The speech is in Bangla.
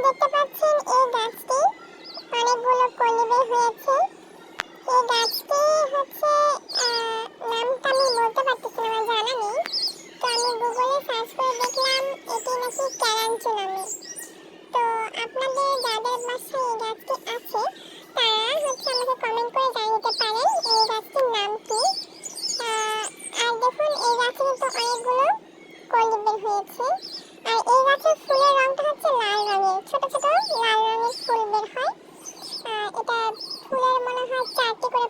দেখতে পাচ্ছেন এই গাছটি অনেকগুলো কলি বের হয়েছে। এই গাছটি হচ্ছে নামটা আমি বলতে পারতেছি না, আমার জানা নেই। তো আমি গুগলে সার্চ করে দেখলাম এটি নাকি ক্যারাঞ্চুলামি। তো আপনাদের যাদের বাসায় এই গাছটি আছে তারা হচ্ছে আমাকে কমেন্ট করে জানাতে পারেন এই গাছটির নাম কি। আর দেখুন এই গাছে কিন্তু অনেকগুলো কলি বের হয়েছে। আর এই গাছের ফুলের রংটা হচ্ছে লাল রঙের, ছোট ছোট লাল রঙের ফুল বের হয়। এটা ফুলের মনে হয় 4টি করে